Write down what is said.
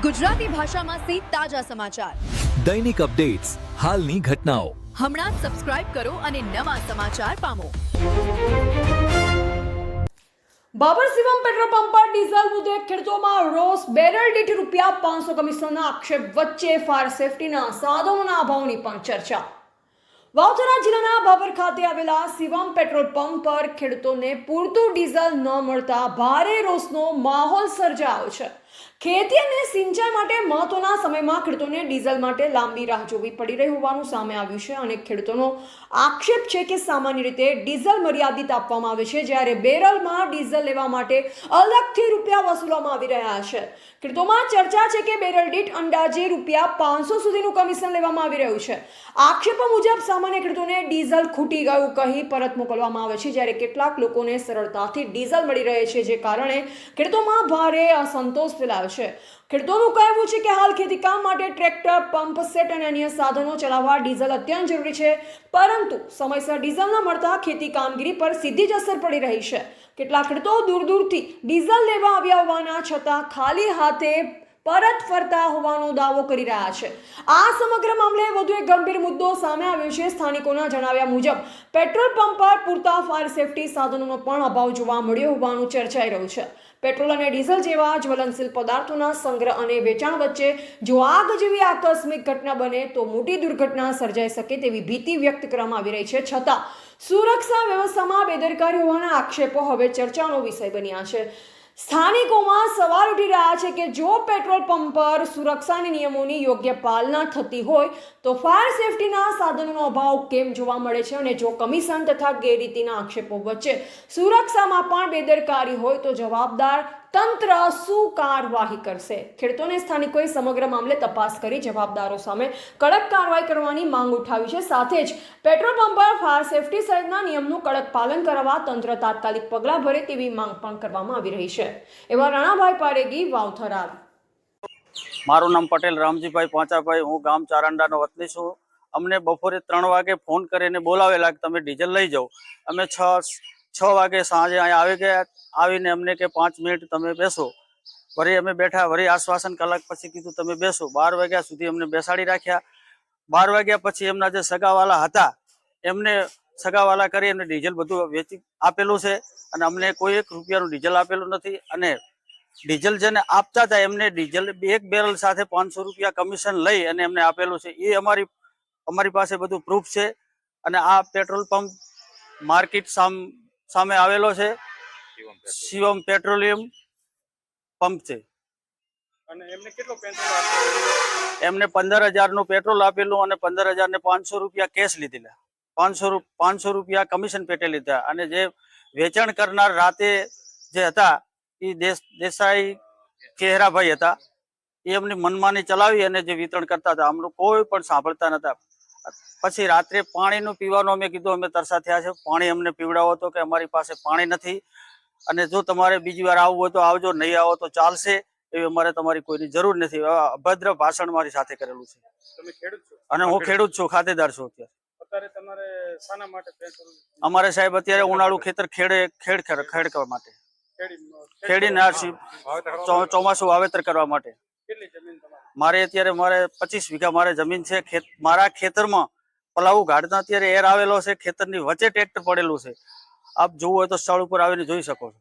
ગુજરાતી ભાષામાં સે તાજા સમાચાર, દૈનિક અપડેટ્સ, હાલની ઘટનાઓ. હમણાં જ સબસ્ક્રાઇબ કરો અને નવા સમાચાર પામો. બાબર શિવમ પેટ્રોલ પંપ પર ડીઝલ મુદ્દે ખેડૂતોમાં રોષ. બેરલ દીઠ ₹500 કમિશનના આક્ષેપ વચ્ચે ફાયર સેફટીના સાધનોના અભાવની પણ ચર્ચા. વાવથરા જિલ્લાના બાબર ખાતે આવેલા શિવમ પેટ્રોલ પંપ પર ખેડૂતોને પૂરતું ડીઝલ ન મળતા ભારે રોષનો માહોલ સર્જાયો છે. ખેતી અને સિંચાઈ માટે મહત્વના સમયમાં ખેડૂતોને ડીઝલ માટે લાંબી રાહ જોવી પડી રહી હોવાનું સામે આવ્યું છે અને ખેડૂતોનો આક્ષેપ છે કે સામાન્ય રીતે ડીઝલ મર્યાદિત આપવામાં આવે છે, જ્યારે બેરલમાં ડીઝલ લેવા માટે અલગથી રૂપિયા વસૂલવામાં આવી રહ્યા છે. ખેડૂતોમાં ચર્ચા છે કે બેરલ દીઠ અંદાજે ₹500 સુધીનું કમિશન લેવામાં આવી રહ્યું છે. આક્ષેપો મુજબ સામાન્ય ખેડૂતોને ડીઝલ ખૂટી ગયું કહી પરત મોકલવામાં આવે છે, જ્યારે કેટલાક લોકોને સરળતાથી ડીઝલ મળી રહે છે, જે કારણે ખેડૂતોમાં ભારે અસંતોષ ફેલાયો છે. ખેડૂતોનું કહેવું છે કે હાલ ખેતી કામ માટે ટ્રેક્ટર, પંપ સેટ અને અન્ય સાધનો ચલાવવા ડીઝલ અત્યંત જરૂરી છે, પરંતુ સમયસર ડીઝલ ન મળતા ખેતી કામગીરી પર સીધી જ અસર પડી રહી છે. કેટલાક ખેડૂતો દૂર દૂરથી ડીઝલ લેવા આવ્યા હોવાના છતાં ખાલી હાથે પરત ફરતા હોવાનો દાવો કરી રહ્યા છે. આ સમગ્ર મામલે વધુ એક ગંભીર મુદ્દો સામે આવ્યો છે. સ્થાનિકોના જણાવ્યા મુજબ પેટ્રોલ પંપ પર પૂરતા ફાયર સેફટી સાધનોનો પણ અભાવ જોવા મળ્યો હોવાનું ચર્ચાઈ રહ્યું છે. પેટ્રોલ અને ડીઝલ જેવા જ્વલનશીલ પદાર્થોના સંગ્રહ અને વેચાણ વચ્ચે જો આગ જેવી આકસ્મિક ઘટના બને તો મોટી દુર્ઘટના સર્જાઈ શકે તેવી ભીતિ વ્યક્ત કરવામાં આવી રહી છે. છતાં સુરક્ષા વ્યવસ્થામાં બેદરકારી હોવાના આક્ષેપો હવે ચર્ચાનો વિષય બન્યા છે. સ્થાનિકોમાં સવાલ ઉઠી રહ્યા છે કે જો પેટ્રોલ પંપ પર સુરક્ષાના નિયમોની યોગ્ય પાલના થતી હોય તો ફાયર સેફટીના સાધનોનો અભાવ કેમ જોવા મળે છે, અને જો કમિશન તથા ગેરરીતિના આક્ષેપો વચ્ચે સુરક્ષામાં પણ બેદરકારી હોય તો જવાબદાર તંત્ર શું કાર્યવાહી કરશે? ખેડૂતોને સ્થાનિકોએ સમગ્ર મામલે તપાસ કરી જવાબદારો સામે કડક કાર્યવાહી કરવાની માંગ ઉઠાવી છે. સાથે જ પેટ્રોલ પંપ પર ફાયર સેફટી સહિતના નિયમનું કડક પાલન કરવા તંત્ર તાત્કાલિક પગલાં ભરે તેવી માંગ પણ કરવામાં આવી રહી છે. એવા રાણાભાઈ પારેગી, વાવથરા. મારું નામ પટેલ રામજીભાઈ પાંચાભાઈ, હું ગામ ચારંડાનો વતની છું. અમને બપોરે 3 વાગે ફોન કરીને બોલાવેલા કે તમે ડીઝલ લઈ જાઓ. અમે 6 વાગે સાંજે અહીંયા આવી ગયા. આવીને અમને કે 5 મિનિટ તમે બેસો. વળી અમે બેઠા, વળી આશ્વાસન કલાક પછી કીધું તમે બેસો. 12 વાગ્યા સુધી અમને બેસાડી રાખ્યા. 12 વાગ્યા પછી એમના જે સગાવાલા હતા એમને સગાવાલા કરી એમને ડીઝલ બધું વેચી આપેલું છે અને અમને કોઈ ₹1 ડીઝલ આપેલું નથી. અને ડીઝલ જેને આપતા હતા એમને ડીઝલ એક બેરલ સાથે ₹500 કમિશન લઈ અને એમને આપેલું છે. એ અમારી પાસે બધું પ્રૂફ છે. અને આ પેટ્રોલ પંપ માર્કેટ સામે આવેલો છે. શિવમ પેટ્રોલિયમ પંપ છે. અને એમને કેટલો પેટ્રોલ આપેલો? એમને 15,000 નું પેટ્રોલ આપેલું અને 15,000 ને ₹500 કેશ લીધેલા. ₹500 કમિશન પેટે લીધા. અને જે વેચાણ કરનાર રાતે જે હતા એ દેસાઈ ચહેરાભાઈ હતા. એ એમની મનમાની ચલાવી અને જે વિતરણ કરતા હતા અમનું કોઈ પણ સાંભળતા નતા. પછી રાત્રે પાણીનું પીવાનું અમે કીધું અમે તરસા થયા છે, પાણી અમને પીવડાવો. તો કે અમારી પાસે પાણી નથી અને જો તમારે બીજી વાર આવવું હોય તો આવજો, નહીં આવો તો ચાલશે, એવી અમારે તમારી કોઈની જરૂર નથી. અભદ્ર ભાષણ મારી સાથે કરેલું છે. તમે ખેડૂત છો? અને હું ખેડૂત છું, ખાતેદાર છું. અત્યારે તમારે શાના માટે પેટ્રોલ? અમારે સાહેબ અત્યારે ઉનાળુ ખેતર ખેડ કરવા માટે, ખેડીને ચોમાસું વાવેતર કરવા માટે. કેટલી જમીન તમારી? મારે અત્યારે 25 વીઘા મારે જમીન છે. મારા ખેતરમાં પલાવું ગાડતા અત્યારે એર આવેલો છે. ખેતરની વચ્ચે ટ્રેક્ટર પડેલું છે. આપ જોવું હોય તો સ્થળ ઉપર આવીને જોઈ શકો છો.